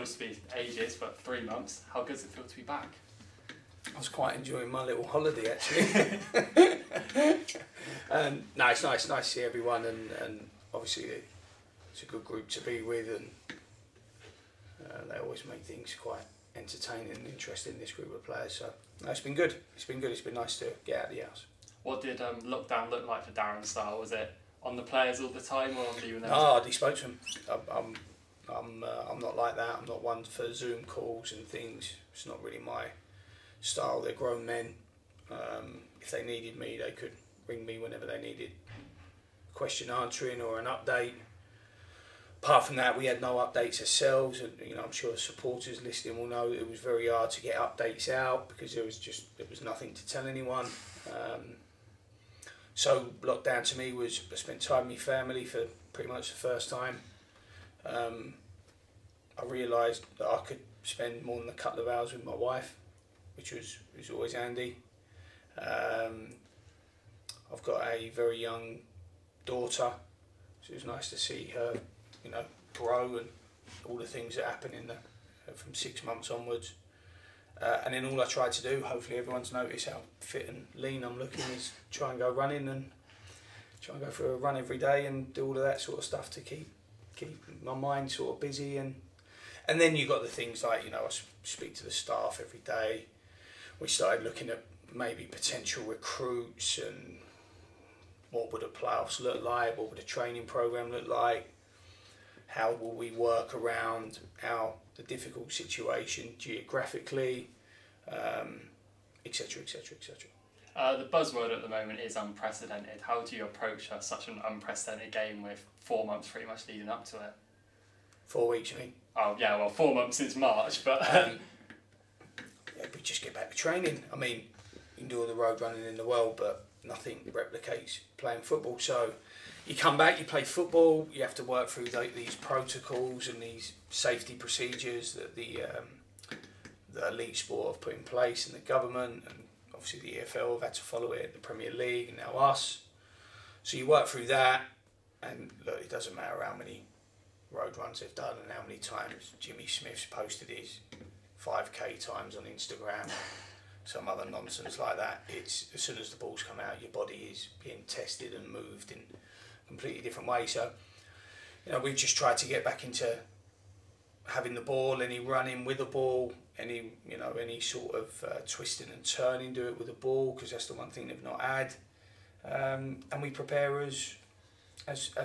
feels to be ages, but 3 months. How good does it feel to be back? I was quite enjoying my little holiday actually. No, it's nice to see everyone, and obviously it's a good group to be with, and they always make things quite entertaining and interesting, this group of players. So no, it's been good. It's been nice to get out of the house. What did lockdown look like for Darren Sarll? Was it on the players all the time, or on you and them? No, I hardly spoke to them. I'm not like that. I'm not one for Zoom calls and things. It's not really my style. They're grown men. If they needed me, they could ring me whenever they needed question answering or an update. Apart from that, we had no updates ourselves, and I'm sure supporters listening will know it was very hard to get updates out because there was nothing to tell anyone. So lockdown to me was I spent time with my family for pretty much the first time. I realised that I could spend more than a couple of hours with my wife, which was always handy. I've got a very young daughter, so it was nice to see her, grow, and all the things that happen from 6 months onwards. And then all I tried to do, hopefully everyone's noticed how fit and lean I'm looking, is try and go running and try and go for a run every day and do all of that sort of stuff to keep my mind sort of busy. And then you got the things like, I speak to the staff every day. We started looking at maybe potential recruits and what would the playoffs look like, what would the training program look like, how will we work around the difficult situation geographically, etc, etc, etc. The buzzword at the moment is unprecedented. How do you approach such an unprecedented game with 4 months pretty much leading up to it? 4 weeks, you mean? Oh yeah, well 4 months since March, but... Yeah, we just get back to training. I mean, you can do all the road running in the world, but nothing replicates playing football. So you come back, you play football, you have to work through these protocols and these safety procedures that the elite sport have put in place, and the government, and obviously the EFL have had to follow it, the Premier League, and now us. So you work through that, and look, it doesn't matter how many road runs they've done and how many times Jimmy Smith's posted his 5k times on Instagram, some other nonsense like that. It's as soon as the balls come out, your body is being tested and moved in a completely different way. So, we've just tried to get back into having the ball, any running with the ball, any sort of twisting and turning, do it with the ball, because that's the one thing they've not had. And we prepare as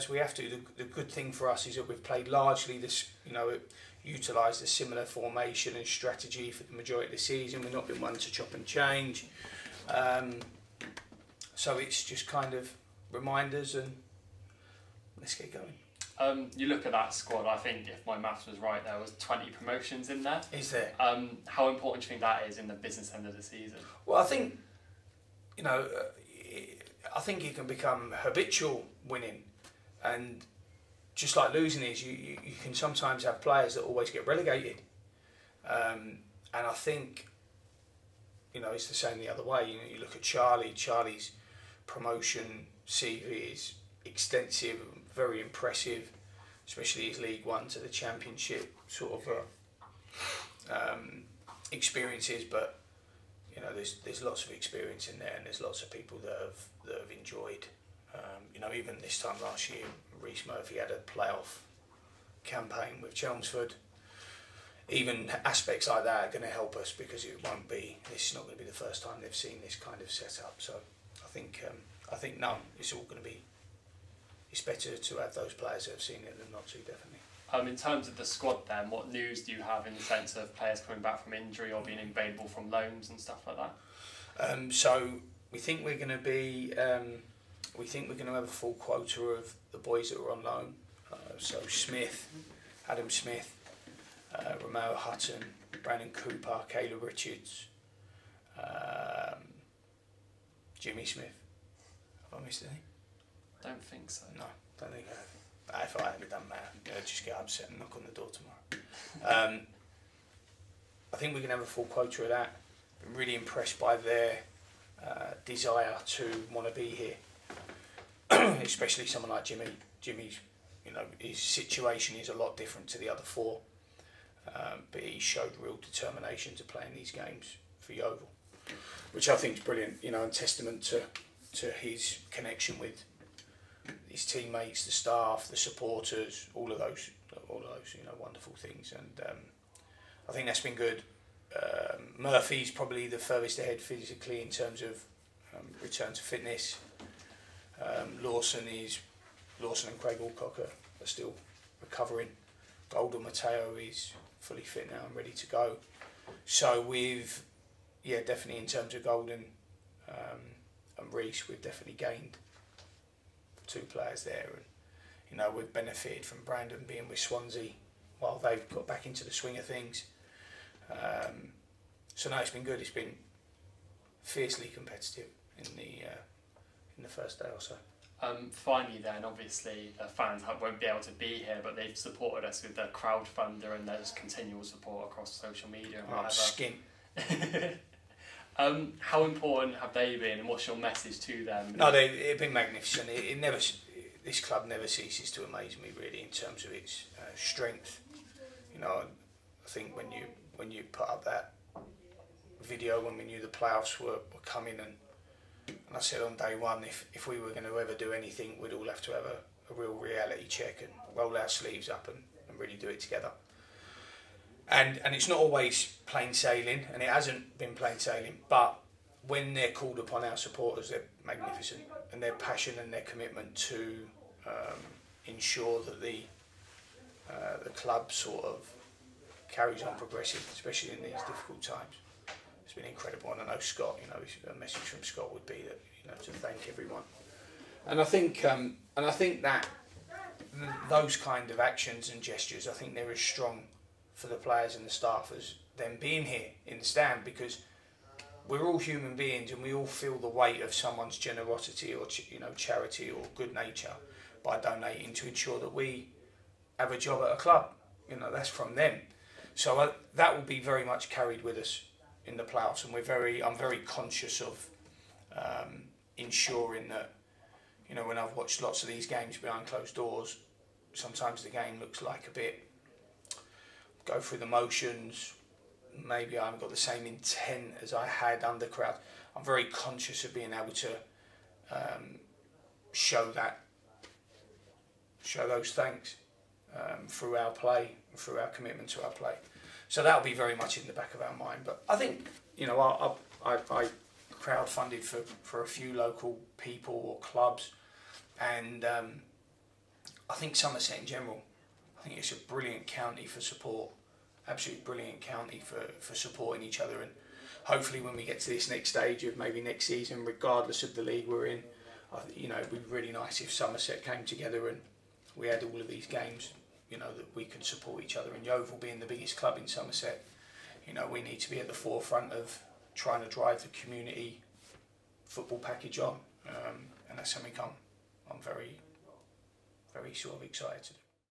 we have to. The good thing for us is that we've played largely this, utilised a similar formation and strategy for the majority of the season. We've not been one to chop and change. So it's just kind of reminders, and let's get going. You look at that squad, I think if my maths was right, there was 20 promotions in there. Is there? How important do you think that is in the business end of the season? Well, I think, I think you can become habitual winning, and just like losing is, you can sometimes have players that always get relegated. And I think, it's the same the other way. You look at Charlie's promotion CV is extensive, very impressive, especially his League One to the Championship sort of experiences. But there's lots of experience in there, and there's lots of people that have enjoyed. Even this time last year, Reece Murphy had a playoff campaign with Chelmsford. Even aspects like that are going to help us, because this is not going to be the first time they've seen this kind of setup. So I think it's all going to be. It's better to have those players that have seen it than not to, definitely. In terms of the squad then, what news do you have in the sense of players coming back from injury or being available from loans and stuff like that? So we think we're going to be. We think we're going to have a full quota of the boys that are on loan. So Adam Smith, Romeo Hutton, Brandon Cooper, Caleb Richards, Jimmy Smith. Have I missed any? Don't think so. No, don't think I have. If I have, it doesn't matter. I'll just get upset and knock on the door tomorrow. I think we can have a full quota of that. Been really impressed by their desire to want to be here. Especially someone like Jimmy. Jimmy's, his situation is a lot different to the other four. but he showed real determination to play in these games for Yeovil, which I think is brilliant, you know, and testament to his connection with his teammates, the staff, the supporters, all of those, you know, wonderful things. And I think that's been good. Murphy's probably the furthest ahead physically in terms of return to fitness. Lawson and Craig Alcock are still recovering. Golden Mateo is fully fit now and ready to go. So definitely in terms of Golden and Reece, we've definitely gained 2 players there, and you know, we've benefited from Brandon being with Swansea while they've got back into the swing of things. So no, it's been good. It's been fiercely competitive in the first day or so. Finally then, obviously the fans won't be able to be here, but they've supported us with their crowdfunder and there's continual support across social media and whatever. Skint. How important have they been, and what's your message to them? No, they've been magnificent. This club never ceases to amaze me, really, in terms of its strength. You know, I think when you put up that video when we knew the playoffs were coming, and I said on day one, if we were going to ever do anything, we'd all have to have a real reality check and roll our sleeves up and really do it together. And it's not always plain sailing, and it hasn't been plain sailing, but when they're called upon, our supporters, they're magnificent, and their passion and their commitment to ensure that the club sort of carries on progressing, especially in these difficult times. It's been incredible, and I know Scott, you know, a message from Scott would be that, you know, to thank everyone. And I think that those kind of actions and gestures, I think they're as strong for the players and the staff as them being here in the stand, because we're all human beings and we all feel the weight of someone's generosity or charity or good nature by donating to ensure that we have a job at a club. You know, that's from them. So that will be very much carried with us in the playoffs, and I'm very conscious of ensuring that, you know, when I've watched lots of these games behind closed doors, sometimes the game looks like a bit go through the motions. Maybe I haven't got the same intent as I had under crowd. I'm very conscious of being able to show those thanks through our play, through our commitment to our play. So that'll be very much in the back of our mind. But I think, you know, I crowdfunded for a few local people or clubs, and I think Somerset in general, I think it's a brilliant county for support, absolutely brilliant county for supporting each other. And hopefully when we get to this next stage of maybe next season, regardless of the league we're in, you know, it'd be really nice if Somerset came together and we had all of these games, you know, that we could support each other. And Yeovil being the biggest club in Somerset, you know, we need to be at the forefront of trying to drive the community football package on, and that's something I'm very, very sort of excited to do.